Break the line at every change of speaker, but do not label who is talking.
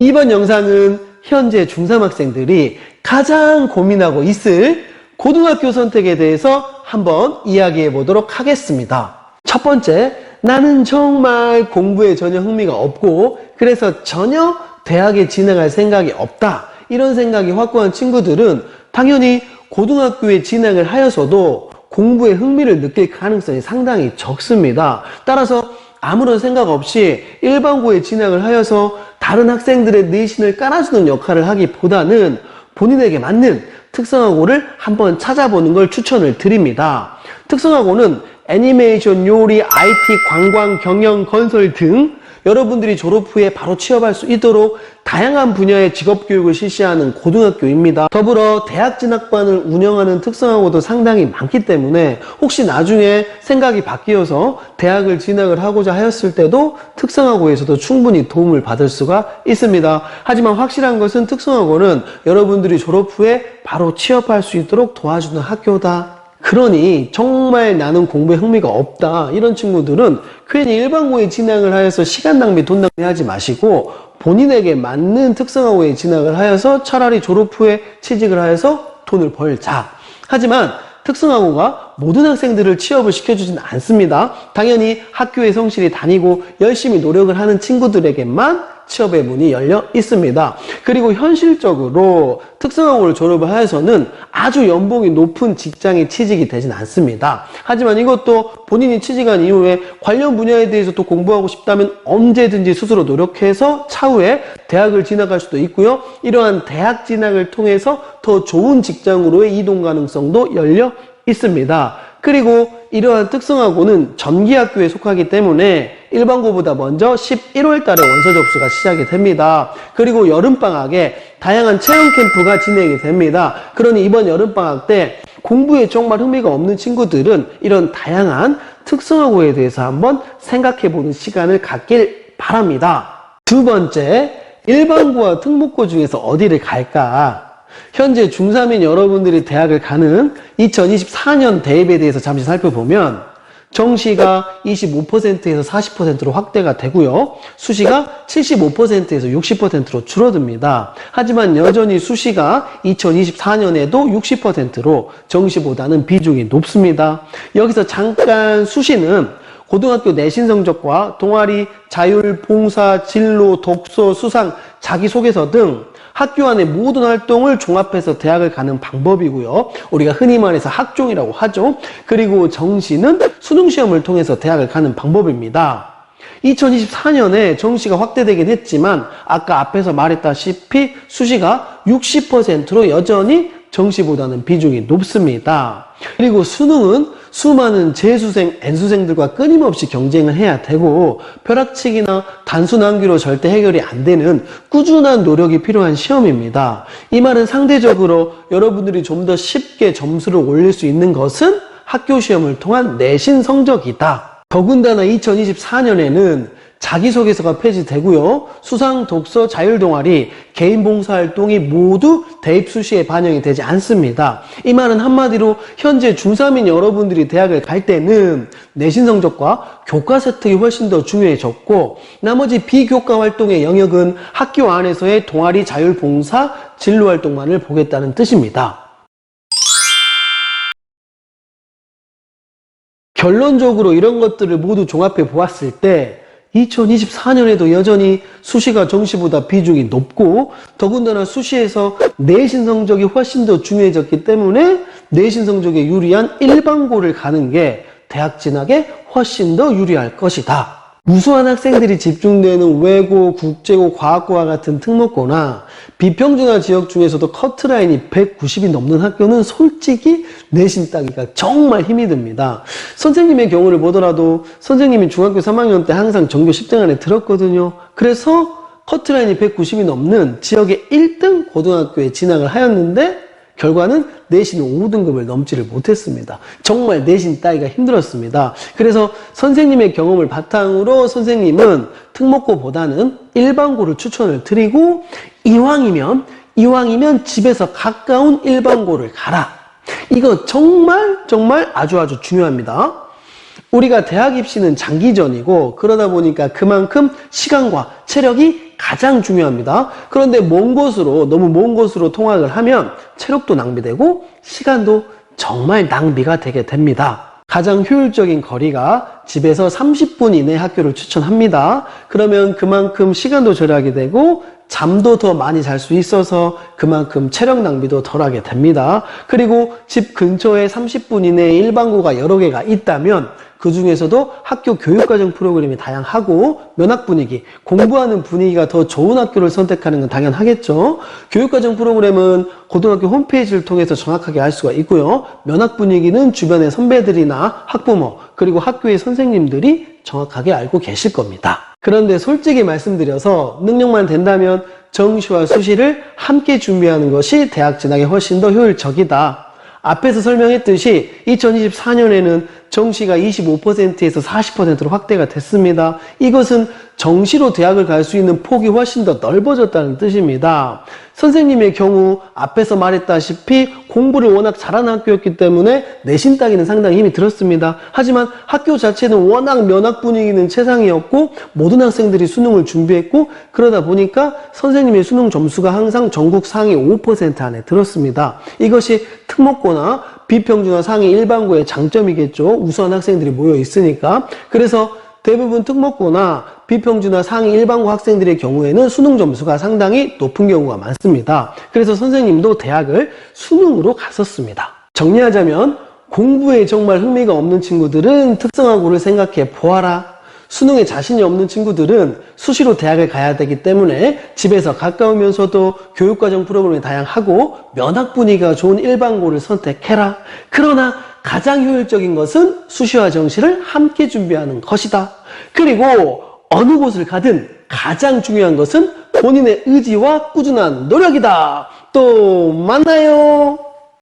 이번 영상은 현재 중3 학생들이 가장 고민하고 있을 고등학교 선택에 대해서 한번 이야기해 보도록 하겠습니다. 첫 번째, 나는 정말 공부에 전혀 흥미가 없고 그래서 전혀 대학에 진학할 생각이 없다, 이런 생각이 확고한 친구들은 당연히 고등학교에 진학을 하여서도 공부에 흥미를 느낄 가능성이 상당히 적습니다. 따라서 아무런 생각 없이 일반고에 진학을 하여서 다른 학생들의 내신을 깔아주는 역할을 하기보다는 본인에게 맞는 특성화고를 한번 찾아보는 걸 추천을 드립니다. 특성화고는 애니메이션, 요리, IT, 관광, 경영, 건설 등 여러분들이 졸업 후에 바로 취업할 수 있도록 다양한 분야의 직업교육을 실시하는 고등학교입니다. 더불어 대학 진학반을 운영하는 특성화고도 상당히 많기 때문에 혹시 나중에 생각이 바뀌어서 대학을 진학을 하고자 하였을 때도 특성화고에서도 충분히 도움을 받을 수가 있습니다. 하지만 확실한 것은 특성화고는 여러분들이 졸업 후에 바로 취업할 수 있도록 도와주는 학교다. 그러니 정말 나는 공부에 흥미가 없다, 이런 친구들은 괜히 일반고에 진학을 하여서 시간 낭비, 돈 낭비하지 마시고 본인에게 맞는 특성화고에 진학을 하여서 차라리 졸업 후에 취직을 하여서 돈을 벌자. 하지만 특성화고가 모든 학생들을 취업을 시켜주진 않습니다. 당연히 학교에 성실히 다니고 열심히 노력을 하는 친구들에게만 취업의 문이 열려 있습니다. 그리고 현실적으로 특성화고를 졸업을 하여서는 아주 연봉이 높은 직장에 취직이 되진 않습니다. 하지만 이것도 본인이 취직한 이후에 관련 분야에 대해서 또 공부하고 싶다면 언제든지 스스로 노력해서 차후에 대학을 진학할 수도 있고요. 이러한 대학 진학을 통해서 더 좋은 직장으로의 이동 가능성도 열려 있습니다. 그리고 이러한 특성화고는 전기학교에 속하기 때문에 일반고보다 먼저 11월 달에 원서 접수가 시작이 됩니다. 그리고 여름방학에 다양한 체험 캠프가 진행이 됩니다. 그러니 이번 여름방학 때 공부에 정말 흥미가 없는 친구들은 이런 다양한 특성화고에 대해서 한번 생각해보는 시간을 갖길 바랍니다. 두 번째, 일반고와 특목고 중에서 어디를 갈까? 현재 중3인 여러분들이 대학을 가는 2024년 대입에 대해서 잠시 살펴보면 정시가 25%에서 40%로 확대가 되고요. 수시가 75%에서 60%로 줄어듭니다. 하지만 여전히 수시가 2024년에도 60%로 정시보다는 비중이 높습니다. 여기서 잠깐 수시는 고등학교 내신 성적과 동아리, 자율, 봉사, 진로, 독서, 수상, 자기소개서 등 학교 안의 모든 활동을 종합해서 대학을 가는 방법이고요. 우리가 흔히 말해서 학종이라고 하죠. 그리고 정시는 수능시험을 통해서 대학을 가는 방법입니다. 2024년에 정시가 확대되긴 했지만 아까 앞에서 말했다시피 수시가 60%로 여전히 정시보다는 비중이 높습니다. 그리고 수능은 수많은 재수생, N수생들과 끊임없이 경쟁을 해야 되고 벼락치기나 단순 암기로 절대 해결이 안 되는 꾸준한 노력이 필요한 시험입니다. 이 말은 상대적으로 여러분들이 좀 더 쉽게 점수를 올릴 수 있는 것은 학교 시험을 통한 내신 성적이다. 더군다나 2024년에는 자기소개서가 폐지되고요. 수상, 독서, 자율동아리, 개인 봉사활동이 모두 대입 수시에 반영이 되지 않습니다. 이 말은 한마디로 현재 중3인 여러분들이 대학을 갈 때는 내신 성적과 교과 세특이 훨씬 더 중요해졌고 나머지 비교과 활동의 영역은 학교 안에서의 동아리, 자율봉사, 진로활동만을 보겠다는 뜻입니다. 결론적으로 이런 것들을 모두 종합해 보았을 때 2024년에도 여전히 수시가 정시보다 비중이 높고 더군다나 수시에서 내신 성적이 훨씬 더 중요해졌기 때문에 내신 성적에 유리한 일반고를 가는 게 대학 진학에 훨씬 더 유리할 것이다. 우수한 학생들이 집중되는 외고, 국제고, 과학고와 같은 특목고나 비평준화 지역 중에서도 커트라인이 190이 넘는 학교는 솔직히 내신 따기가 정말 힘이 듭니다. 선생님의 경우를 보더라도 선생님이 중학교 3학년 때 항상 전교 10등 안에 들었거든요. 그래서 커트라인이 190이 넘는 지역의 1등 고등학교에 진학을 하였는데 결과는 내신 5등급을 넘지를 못했습니다. 정말 내신 따기가 힘들었습니다. 그래서 선생님의 경험을 바탕으로 선생님은 특목고보다는 일반고를 추천을 드리고 이왕이면 집에서 가까운 일반고를 가라. 이거 정말 아주 중요합니다. 우리가 대학 입시는 장기전이고 그러다 보니까 그만큼 시간과 체력이 가장 중요합니다. 그런데 너무 먼 곳으로 통학을 하면 체력도 낭비되고 시간도 정말 낭비가 되게 됩니다. 가장 효율적인 거리가 집에서 30분 이내 학교를 추천합니다. 그러면 그만큼 시간도 절약이 되고 잠도 더 많이 잘 수 있어서 그만큼 체력 낭비도 덜하게 됩니다. 그리고 집 근처에 30분 이내에 일반고가 여러 개가 있다면 그 중에서도 학교 교육과정 프로그램이 다양하고 면학 분위기, 공부하는 분위기가 더 좋은 학교를 선택하는 건 당연하겠죠. 교육과정 프로그램은 고등학교 홈페이지를 통해서 정확하게 알 수가 있고요. 면학 분위기는 주변의 선배들이나 학부모 그리고 학교의 선생님들이 정확하게 알고 계실 겁니다. 그런데 솔직히 말씀드려서 능력만 된다면 정시와 수시를 함께 준비하는 것이 대학 진학에 훨씬 더 효율적이다. 앞에서 설명했듯이 2024년에는 정시가 25%에서 40%로 확대가 됐습니다. 이것은 정시로 대학을 갈 수 있는 폭이 훨씬 더 넓어졌다는 뜻입니다. 선생님의 경우 앞에서 말했다시피 공부를 워낙 잘하는 학교였기 때문에 내신 따기는 상당히 힘이 들었습니다. 하지만 학교 자체는 워낙 면학 분위기는 최상이었고 모든 학생들이 수능을 준비했고 그러다 보니까 선생님의 수능 점수가 항상 전국 상위 5% 안에 들었습니다. 이것이 특목고나 비평준화 상위 일반고의 장점이겠죠. 우수한 학생들이 모여 있으니까. 그래서 대부분 특목고나 비평준화 상위 일반고 학생들의 경우에는 수능 점수가 상당히 높은 경우가 많습니다. 그래서 선생님도 대학을 수능으로 갔었습니다. 정리하자면 공부에 정말 흥미가 없는 친구들은 특성화고를 생각해 보아라. 수능에 자신이 없는 친구들은 수시로 대학을 가야 되기 때문에 집에서 가까우면서도 교육과정 프로그램이 다양하고 면학 분위기가 좋은 일반고를 선택해라. 그러나 가장 효율적인 것은 수시와 정시를 함께 준비하는 것이다. 그리고 어느 곳을 가든 가장 중요한 것은 본인의 의지와 꾸준한 노력이다. 또 만나요.